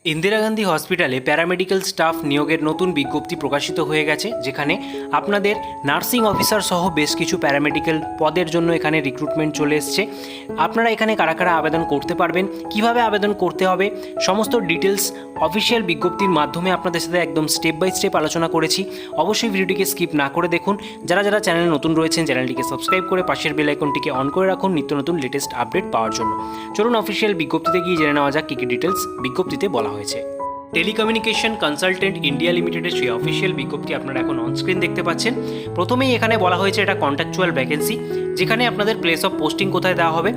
ইন্দিরা গান্ধী হসপিটালে paramedical staff নিয়োগের নতুন বিজ্ঞপ্তি প্রকাশিত হয়ে গেছে, যেখানে আপনাদের নার্সিং অফিসার সহ বেশ কিছু প্যারামেডিক্যাল পদের জন্য এখানে রিক্রুটমেন্ট চলে এসছে। আপনারা এখানে কারা কারা আবেদন করতে পারবেন, কিভাবে আবেদন করতে হবে, সমস্ত ডিটেলস অফিসিয়াল বিজ্ঞপ্তির মাধ্যমে আপনাদের সাথে একদম স্টেপ বাই স্টেপ আলোচনা করেছি। অবশ্যই ভিডিওটিকে স্কিপ না করে দেখুন। যারা যারা চ্যানেলে নতুন রয়েছেন চ্যানেলটিকে সাবস্ক্রাইব করে পাশের বেল আইকনটিকে অন করে রাখুন নিত্য নতুন লেটেস্ট আপডেট পাওয়ার জন্য। চলুন অফিসিয়াল বিজ্ঞপ্তিতে গিয়ে জেনে নেওয়া যাক কী কী ডিটেলস বিজ্ঞপ্তিতে বলা হয়েছে। টেলিকমিউনিকেশন কনসালটেন্ট ইন্ডিয়া লিমিটেডের সেই অফিসিয়াল বিজ্ঞপ্তি আপনারা এখন অনস্ক্রিন দেখতে পাচ্ছেন। প্রথমেই এখানে বলা হয়েছে এটা কন্ট্রাকচুয়াল ভ্যাকেন্সি, যেখানে আপনাদের প্লেস অফ পোস্টিং কোথায় দেওয়া হবে,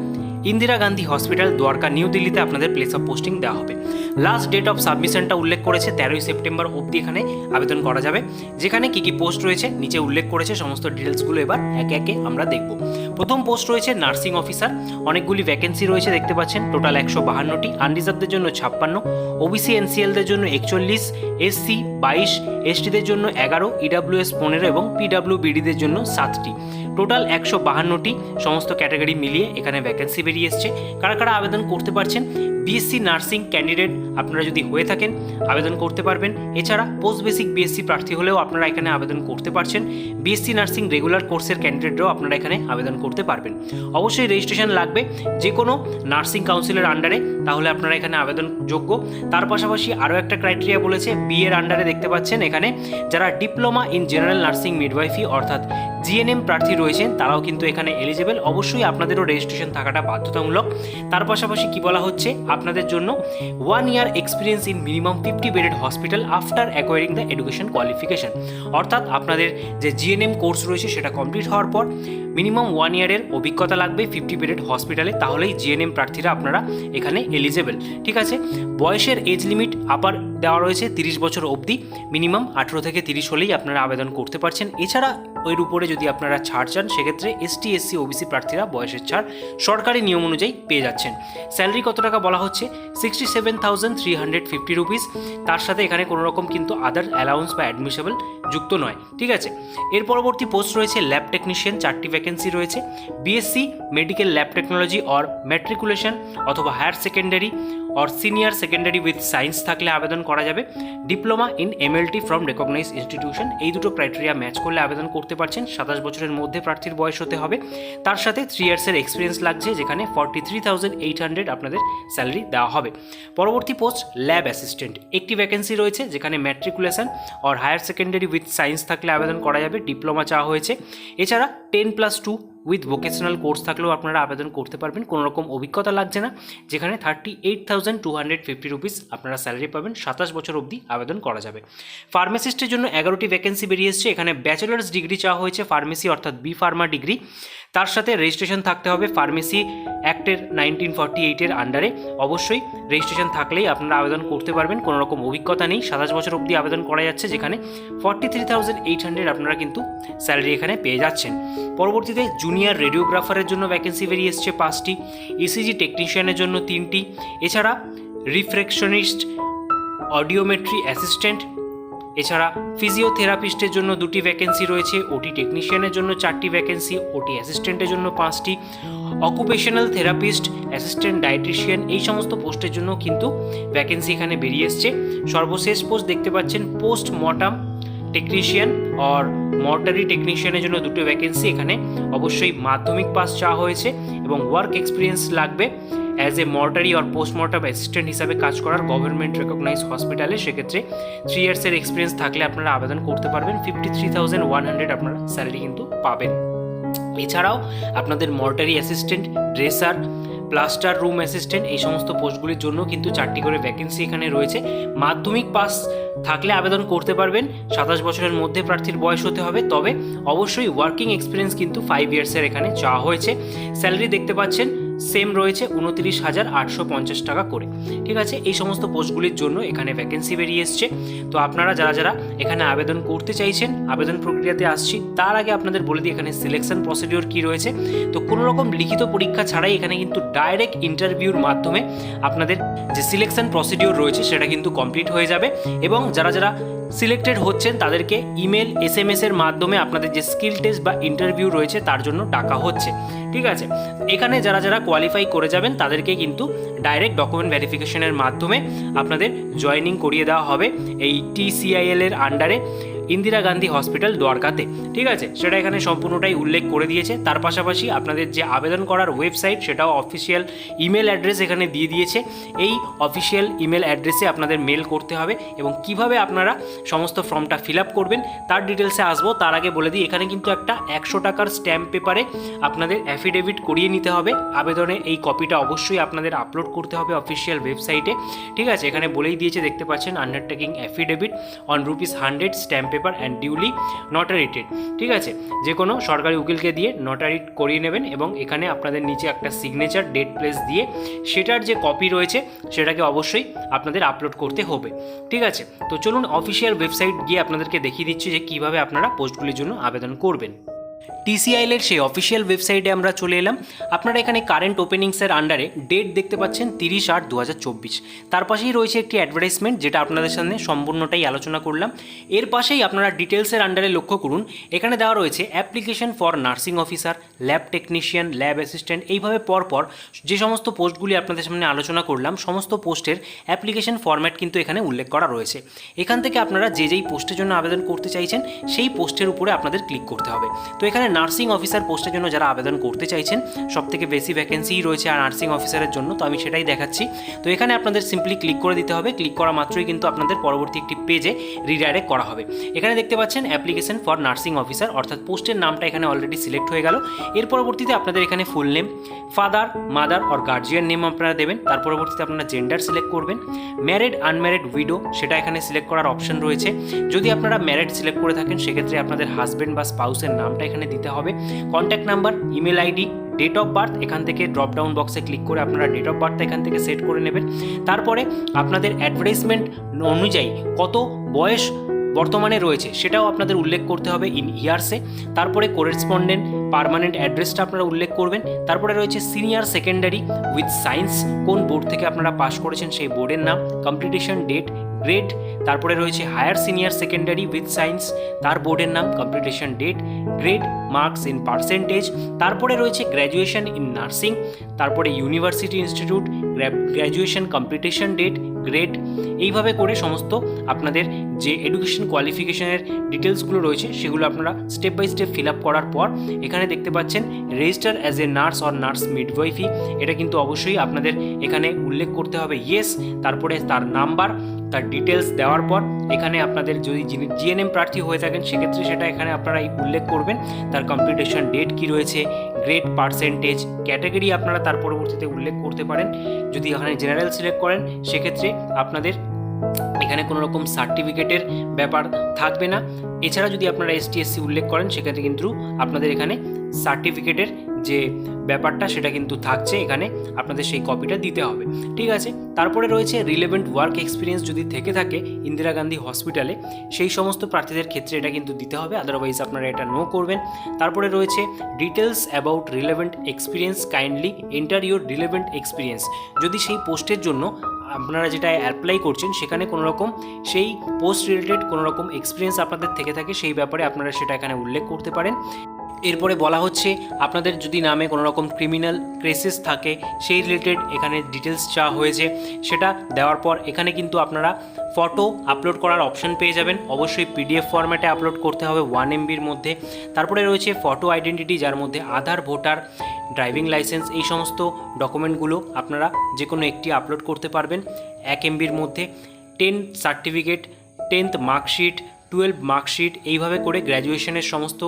ইন্দিরা গান্ধী হসপিটাল দ্বারকা নিউ দিল্লিতে আপনাদের প্লেস অফ পোস্টিং দেওয়া হবে। লাস্ট ডেট অফ সাবমিশনটা উল্লেখ করেছে 13ই সেপ্টেম্বর অবধি এখানে আবেদন করা যাবে। যেখানে কী কী পোস্ট রয়েছে নিচে উল্লেখ করেছে, সমস্ত ডিটেলসগুলো এবার একে একে আমরা দেখব। প্রথম পোস্ট রয়েছে নার্সিং অফিসার, অনেকগুলি ভ্যাকেন্সি রয়েছে দেখতে পাচ্ছেন, টোটাল 152টি। আনরিজার্ভদের জন্য 56, ওবিসি এনসিএলদের জন্য 41, এসসি 22, এসটিদের জন্য 11, ইডাব্লিউএস 15 এবং পিডাব্লিউবিডিদের জন্য 7টি। টোটাল 152টি সমস্ত ক্যাটাগরি মিলিয়ে এখানে ভ্যাকেন্সি বেরিয়ে এসছে। কারা কারা আবেদন করতে পারছেন, বিএসসি নার্সিং ক্যান্ডিডেট আপনারা যদি হয়ে থাকেন আবেদন করতে পারবেন। এছাড়া পোস্ট বেসিক বিএসসি প্রার্থী হলেও আপনারা এখানে আবেদন করতে পারছেন। বিএসসি নার্সিং রেগুলার কোর্সের ক্যান্ডিডেটরাও আপনারা এখানে আবেদন করতে পারবেন। অবশ্যই রেজিস্ট্রেশন লাগবে যে কোনো নার্সিং কাউন্সিলের আন্ডারে, তাহলে আপনারা এখানে আবেদন যোগ্য। তার পাশাপাশি আরও একটা ক্রাইটেরিয়া বলেছে, বিএর আন্ডারে দেখতে পাচ্ছেন এখানে যারা ডিপ্লোমা ইন জেনারেল নার্সিং মিডওয়াইফি অর্থাৎ জিএনএম প্রার্থী রয়েছেন তারাও কিন্তু এখানে এলিজেবল। অবশ্যই আপনাদেরও রেজিস্ট্রেশন থাকাটা বাধ্যতামূলক। তার পাশাপাশি কি বলা হচ্ছে, আপনাদের জন্য 1 year experience in minimum 50 bedded hospital after acquiring the education qualification, অর্থাৎ আপনাদের যে জিএনএম কোর্স রয়েছে সেটা কমপ্লিট হওয়ার পর মিনিমাম 1 year অভিজ্ঞতা লাগবে 50 বেডেড হসপিটালে, তাহলেই জিএনএম প্রার্থীরা আপনারা এখানে এলিজেবল। ঠিক আছে, বয়সের এজ লিমিট আপার দেওয়া রয়েছে 30 বছর অবধি, মিনিমাম 18 থেকে 30 হলেই আপনারা আবেদন করতে পারছেন। এছাড়া ওর উপরে যদি আপনারা ছাড় চান সেক্ষেত্রে এসটি এসসি ওবিসি প্রার্থীরা বয়সের ছাড় সরকারি নিয়ম অনুযায়ী পেয়ে যাচ্ছেন। স্যালারি কত টাকা বলা হচ্ছে, 67,350 রুপিস। তার সাথে এখানে কোনো রকম কিন্তু আদার অ্যালাউন্স বা অ্যাডমিসেবল যুক্ত নয়। ঠিক আছে, এর পরবর্তী পোস্ট রয়েছে ল্যাব টেকনিশিয়ান, 4টি ভ্যাকেন্সি রয়েছে। BSc medical lab technology or matriculation অথবা higher secondary or senior secondary with science থাকলে আবেদন করা যাবে। Diploma in MLT from recognise institution, এই দুটো ক্রাইটেরিয়া ম্যাচ করলে আবেদন করতে পারছেন। 27 বছরের মধ্যে প্রার্থীর বয়স হতে হবে। তার সাথে 3 ইয়ার্সের এক্সপিরিয়েন্স লাগছে, যেখানে 43,800 আপনাদের স্যালারি দেওয়া হবে। পরবর্তী পোস্ট ল্যাব অ্যাসিস্ট্যান্ট, একটি ভ্যাকেন্সি রয়েছে, যেখানে matriculation or higher secondary with science থাকলে আবেদন করা যাবে। ডিপ্লোমা চাওয়া হয়েছে। এছাড়া 10+2 উইথ ভোকেশনাল কোর্স থাকলেও আপনারা আবেদন করতে পারবেন, কোনো রকম অভিজ্ঞতা লাগছে না। যেখানে 38,250 রুপিস আপনারা স্যালারি পাবেন। 27 বছর অবধি আবেদন করা যাবে। ফার্মাসিস্টের জন্য 11টি ভ্যাকেন্সি বেরিয়ে এসছে। এখানে ব্যাচেলার্স ডিগ্রি চাওয়া হয়েছে ফার্মেসি অর্থাৎ বি ফার্মা ডিগ্রি। তার সাথে রেজিস্ট্রেশন থাকতে হবে ফার্মেসি অ্যাক্টের 1948 আন্ডারে। অবশ্যই রেজিস্ট্রেশন থাকলেই আপনারা আবেদন করতে পারবেন, কোনো রকম অভিজ্ঞতা নেই। 27 বছর অবধি আবেদন করা যাচ্ছে, যেখানে 43,800 আপনারা কিন্তু স্যালারি এখানে পেয়ে যাচ্ছেন। পরবর্তীতে জুনিয়র রেডিওগ্রাফারের জন্য ভ্যাকেন্সি বেরিয়ে এসছে 5টি, ইসিজি টেকনিশিয়ানের জন্য 3টি। এছাড়া রিফ্রেকশনিস্ট, অডিওমেট্রি অ্যাসিস্ট্যান্ট, এছাড়া ফিজিওথেরাপিস্টের জন্য 2টি ভ্যাকেন্সি রয়েছে। ওটি টেকনিশিয়ানের জন্য 4টি ভ্যাকেন্সি, ওটি অ্যাসিস্ট্যান্টের জন্য 5টি, অকুপেশনাল থেরাপিস্ট, অ্যাসিস্ট্যান্ট ডায়েটিশিয়ান, এই সমস্ত পোস্টের জন্য কিন্তু ভ্যাকেন্সি এখানে বেরিয়ে এসছে। সর্বশেষ পোস্ট দেখতে পাচ্ছেন পোস্ট মর্টাম টেকনিশিয়ান আর মর্টারি টেকনিশিয়ানের জন্য 2টো ভ্যাকেন্সি। এখানে অবশ্যই মাধ্যমিক পাস চাওয়া হয়েছে এবং ওয়ার্ক এক্সপিরিয়েন্স লাগবে অ্যাজ এ মর্টারি আর পোস্টমর্টম অ্যাসিস্ট্যান্ট হিসাবে কাজ করার গভর্নমেন্ট রেকগনাইজ হসপিটালে। সেক্ষেত্রে 3 ইয়ার্সের এক্সপিরিয়েন্স থাকলে আপনারা আবেদন করতে পারবেন। 53,100 আপনারা স্যালারি কিন্তু পাবেন। এছাড়াও আপনাদের mortuary assistant, dresser, plaster room assistant, এই সমস্ত পোস্টগুলির জন্য কিন্তু 4টি করে ভ্যাকেন্সি এখানে রয়েছে। মাধ্যমিক পাস থাকলে আবেদন করতে পারবেন। 27 বছরের মধ্যে প্রার্থীর বয়স হতে হবে, তবে অবশ্যই ওয়ার্কিং এক্সপিরিয়েন্স কিন্তু 5 ইয়ার্সের এখানে চাওয়া হয়েছে। স্যালারি দেখতে পাচ্ছেন সেম রয়েছে 29,850 টাকা করে। ঠিক আছে, এই সমস্ত পোস্টগুলির জন্য এখানে ভ্যাকেন্সি বেরিয়ে এসছে। তো আপনারা যারা যারা এখানে আবেদন করতে চাইছেন, আবেদন প্রক্রিয়াতে আসছি, তার আগে আপনাদের বলে দিই এখানে সিলেকশন প্রসিডিওর কী রয়েছে। তো কোনো রকম লিখিত পরীক্ষা ছাড়াই এখানে কিন্তু ডাইরেক্ট ইন্টারভিউর মাধ্যমে আপনাদের যে সিলেকশন প্রসিডিওর রয়েছে সেটা কিন্তু কমপ্লিট হয়ে যাবে। এবং যারা যারা সিলেক্টেড হচ্ছেন তাদেরকে ইমেল SMS এর মাধ্যমে আপনাদের যে স্কিল টেস্ট বা ইন্টারভিউ রয়েছে তার জন্য ডাকা হচ্ছে। ঠিক আছে। এখানে যারা যারা কোয়ালিফাই করে যাবেন তাদেরকে কিন্তু ডাইরেক্ট ডকুমেন্ট ভেরিফিকেশনের মাধ্যমে আপনাদের জয়েনিং করিয়ে দেওয়া হবে এই TCIL এর আন্ডারে ইন্দিরা গান্ধী হসপিটাল দ্বারকাতে। ঠিক আছে, সেটা এখানে সম্পূর্ণটাই উল্লেখ করে দিয়েছে। তার পাশাপাশি আপনাদের যে আবেদন করার ওয়েবসাইট সেটাও অফিসিয়াল ইমেল অ্যাড্রেস এখানে দিয়ে দিয়েছে। এই অফিসিয়াল ইমেল অ্যাড্রেসে আপনাদের মেল করতে হবে এবং কিভাবে আপনারা সমস্ত ফর্মটা ফিল আপ করবেন তার ডিটেলসে আসবো। তার আগে বলে দিই, এখানে কিন্তু একটা 100 টাকার স্ট্যাম্প পেপারে আপনাদের অ্যাফিডেভিট করিয়ে নিতে হবে। আবেদনে এই কপিটা অবশ্যই আপনাদের আপলোড করতে হবে অফিসিয়াল ওয়েবসাইটে। ঠিক আছে, এখানে বলেই দিয়েছে, দেখতে পাচ্ছেন, undertaking affidavit on ₹100 stamp paper and duly notarised. ঠিক আছে, যে কোনো সরকারি উকিলকে দিয়ে নটারিট করিয়ে নেবেন এবং এখানে আপনাদের নিচে একটা সিগনেচার ডেট প্লেস দিয়ে সেটার যে কপি রয়েছে সেটাকে অবশ্যই আপনাদের আপলোড করতে হবে। ঠিক আছে, তো চলুন অফিসিয়াল ওয়েবসাইট গিয়ে আপনাদেরকে দেখিয়ে দিচ্ছি যে কীভাবে আপনারা পোস্টগুলির জন্য আবেদন করবেন। TCIL এর সেই অফিসিয়াল ওয়েবসাইটে আমরা চলে এলাম। আপনারা এখানে কারেন্ট ওপেনিংসের আন্ডারে ডেট দেখতে পাচ্ছেন 30/8/2024। তার পাশেই রয়েছে একটি অ্যাডভার্টাইজমেন্ট, যেটা আপনাদের সামনে সম্পূর্ণটাই আলোচনা করলাম। এর পাশেই আপনারা ডিটেলসের আন্ডারে লক্ষ্য করুন, এখানে দেওয়া রয়েছে application for nursing officer, lab technician, lab assistant. এইভাবে পরপর যে সমস্ত পোস্টগুলি আপনাদের সামনে আলোচনা করলাম সমস্ত পোস্টের অ্যাপ্লিকেশন ফরম্যাট কিন্তু এখানে উল্লেখ করা রয়েছে। এখান থেকে আপনারা যেই পোস্টের জন্য আবেদন করতে চাইছেন সেই পোস্টের উপরে আপনাদের ক্লিক করতে হবে। তো এখানে নার্সিং অফিসার পোস্টের জন্য যারা আবেদন করতে চাইছেন সবথেকে বেশি ভ্যাকেন্সিই রয়েছে আর নার্সিং অফিসারের জন্য, তো আমি সেটাই দেখাচ্ছি। তো এখানে আপনাদের সিম্পলি ক্লিক করে দিতে হবে। ক্লিক করা মাত্রই কিন্তু আপনাদের পরবর্তী একটি পেজে রিডাইরেক্ট করা হবে। এখানে দেখতে পাচ্ছেন অ্যাপ্লিকেশন ফর নার্সিং অফিসার, অর্থাৎ পোস্টের নামটা এখানে অলরেডি সিলেক্ট হয়ে গেল। এর পরবর্তীতে আপনাদের এখানে full name, father, mother or guardian name আপনারা দেবেন। তার পরবর্তীতে আপনারা জেন্ডার সিলেক্ট করবেন। ম্যারিড, আনম্যারিড, উইডো সেটা এখানে সিলেক্ট করার অপশন রয়েছে। যদি আপনারা ম্যারিড সিলেক্ট করে থাকেন সেক্ষেত্রে আপনাদের হাজব্যান্ড বা স্পাউসের নামটা এখানে দিতে হবে। Contact number, email ID, date of birth, এখান থেকে ড্রপ ডাউন বক্সে ক্লিক করে আপনারা ডেট অফ বার্থটা এখান থেকে সেট করে নেবেন। তারপরে আপনাদের অ্যাডভার্টাইজমেন্ট অনুযায়ী কত বয়স বর্তমানে রয়েছে সেটাও আপনাদের উল্লেখ করতে হবে ইন ইয়ার্সে। তারপরে কোরেসপন্ডেন্ট পার্মানেন্ট অ্যাড্রেসটা আপনারা উল্লেখ করবেন। তারপরে রয়েছে সিনিয়র সেকেন্ডারি উইথ সায়েন্স, কোন বোর্ড থেকে আপনারা পাস করেছেন সেই বোর্ডের নাম, কমপ্লিটেশন ডেট, গ্রেড। তারপরে রয়েছে higher senior secondary with science, তার বোর্ডের নাম, completion date, grade, marks in percentage. তারপরে রয়েছে গ্র্যাজুয়েশন ইন নার্সিং, তারপরে university institute, graduation completion date, grade. এইভাবে করে সমস্ত আপনাদের যে এডুকেশন কোয়ালিফিকেশনের ডিটেলসগুলো রয়েছে সেগুলো আপনারা step by step fill up করার পর এখানে দেখতে পাচ্ছেন register as a nurse or nurse midwifery, এটা কিন্তু অবশ্যই আপনাদের এখানে উল্লেখ করতে হবে ইয়েস। তারপরে তার নাম্বার, তার ডিটেলস দেওয়ার পর এখানে আপনাদের যদি যিনি জিএনএম প্রার্থী হয়ে থাকেন সেক্ষেত্রে সেটা এখানে আপনারা উল্লেখ করবেন। তার কমপ্লিটেশন ডেট কী রয়েছে, গ্রেড, পার্সেন্টেজ, ক্যাটাগরি আপনারা তার পরবর্তীতে উল্লেখ করতে পারেন। যদি এখানে জেনারেল সিলেক্ট করেন সেক্ষেত্রে আপনাদের এখানে কোনো রকম সার্টিফিকেটের ব্যাপার থাকবে না। এছাড়া যদি আপনারা ST/SC উল্লেখ করেন সেক্ষেত্রে কিন্তু আপনাদের এখানে সার্টিফিকেটের যে ব্যাপারটা সেটা কিন্তু থাকছে, এখানে আপনাদের সেই কপিটা দিতে হবে। ঠিক আছে, তারপরে রয়েছে রিলেভেন্ট ওয়ার্ক এক্সপিরিয়েন্স যদি থেকে থাকে ইন্দিরা গান্ধী হসপিটালে সেই সমস্ত প্রার্থীদের ক্ষেত্রে এটা কিন্তু দিতে হবে, আদারওয়াইজ আপনারা এটা নো করবেন। তারপরে রয়েছে details about relevant experience, kindly enter your relevant experience. যদি সেই পোস্টের জন্য আপনারা যেটা অ্যাপ্লাই করছেন সেখানে কোনো রকম সেই পোস্ট রিলেটেড কোনো রকম এক্সপিরিয়েন্স আপনাদের থেকে থাকে সেই ব্যাপারে আপনারা সেটা এখানে উল্লেখ করতে পারেন। এরপরে বলা হচ্ছে আপনাদের যদি নামে কোনো রকম ক্রিমিনাল কেসেস থাকে সেই রিলেটেড এখানে ডিটেলস চাওয়া হয়েছে, সেটা দেওয়ার পর এখানে কিন্তু আপনারা ফটো আপলোড করার অপশন পেয়ে যাবেন। অবশ্যই PDF ফরম্যাটে আপলোড করতে হবে 1 MBর মধ্যে। তারপরে রয়েছে ফটো আইডেন্টিটি, যার মধ্যে আধার, ভোটার, ড্রাইভিং লাইসেন্স, এই সমস্ত ডকুমেন্টগুলো আপনারা যে কোনো একটি আপলোড করতে পারবেন 1 MBর মধ্যে। 10th certificate, 10th marksheet, 12 marksheet, এইভাবে করে গ্র্যাজুয়েশনের সমস্ত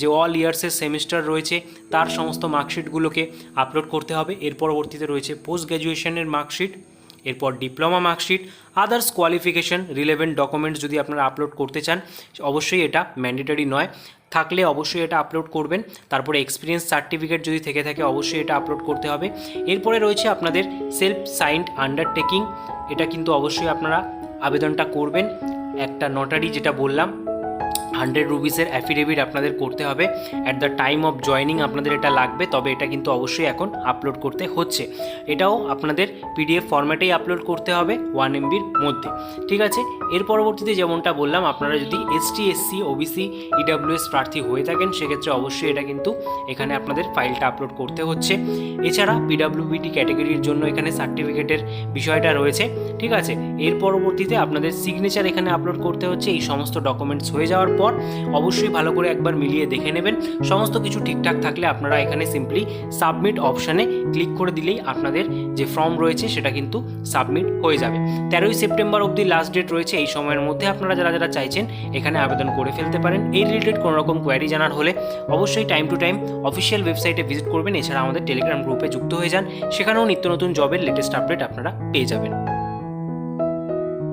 যে অল ইয়ার্সের সেমিস্টার রয়েছে তার সমস্ত মার্কশিটগুলোকে আপলোড করতে হবে। এর পরবর্তীতে রয়েছে পোস্ট গ্র্যাজুয়েশনের মার্কশিট, এরপর diploma marksheet, others qualification, relevant documents যদি আপনারা আপলোড করতে চান অবশ্যই এটা ম্যান্ডেটরি নয়, থাকলে অবশ্যই এটা আপলোড করবেন। তারপরে এক্সপিরিয়েন্স সার্টিফিকেট যদি থেকে থাকে অবশ্যই এটা আপলোড করতে হবে। এরপরে রয়েছে আপনাদের সেলফ সাইন্ড আন্ডারটেকিং, এটা কিন্তু অবশ্যই আপনারা আবেদনটা করবেন। একটা নটারি যেটা বললাম 100 রুপিসের অ্যাফিডেভিট আপনাদের করতে হবে। At the time of joining আপনাদের এটা লাগবে, তবে এটা কিন্তু অবশ্যই এখন আপলোড করতে হচ্ছে। এটাও আপনাদের পিডিএফ ফরম্যাটেই আপলোড করতে হবে 1 MBর মধ্যে, ঠিক আছে। এর পরবর্তীতে যেমনটা বললাম, আপনারা যদি এসটি, এসসি, ওবিসি, ইডাব্লিউএস প্রার্থী হয়ে থাকেন সেক্ষেত্রে অবশ্যই এটা কিন্তু এখানে আপনাদের ফাইলটা আপলোড করতে হচ্ছে। এছাড়া পিডাব্লিউবিটি ক্যাটাগরির জন্য এখানে সার্টিফিকেটের বিষয়টা রয়েছে, ঠিক আছে। এর পরবর্তীতে আপনাদের সিগনেচার এখানে আপলোড করতে হচ্ছে। এই সমস্ত ডকুমেন্টস হয়ে যাওয়ার পর অবশ্যই ভালো করে একবার মিলিয়ে দেখে নেবেন। সমস্ত কিছু ঠিকঠাক থাকলে আপনারা এখানে সিম্পলি সাবমিট অপশানে ক্লিক করে দিলেই আপনাদের যে ফর্ম রয়েছে সেটা কিন্তু সাবমিট হয়ে যাবে। 13ই সেপ্টেম্বর অবধি লাস্ট ডেট রয়েছে। এই সময়ের মধ্যে আপনারা যারা যারা চাইছেন এখানে আবেদন করে ফেলতে পারেন। এই রিলেটেড কোনো রকম কোয়ারি জানার হলে অবশ্যই টাইম টু টাইম অফিসিয়াল ওয়েবসাইটে ভিজিট করবেন। এছাড়া আমাদের টেলিগ্রাম গ্রুপে যুক্ত হয়ে যান, সেখানেও নিত্য নতুন জবের লেটেস্ট আপডেট আপনারা পেয়ে যাবেন।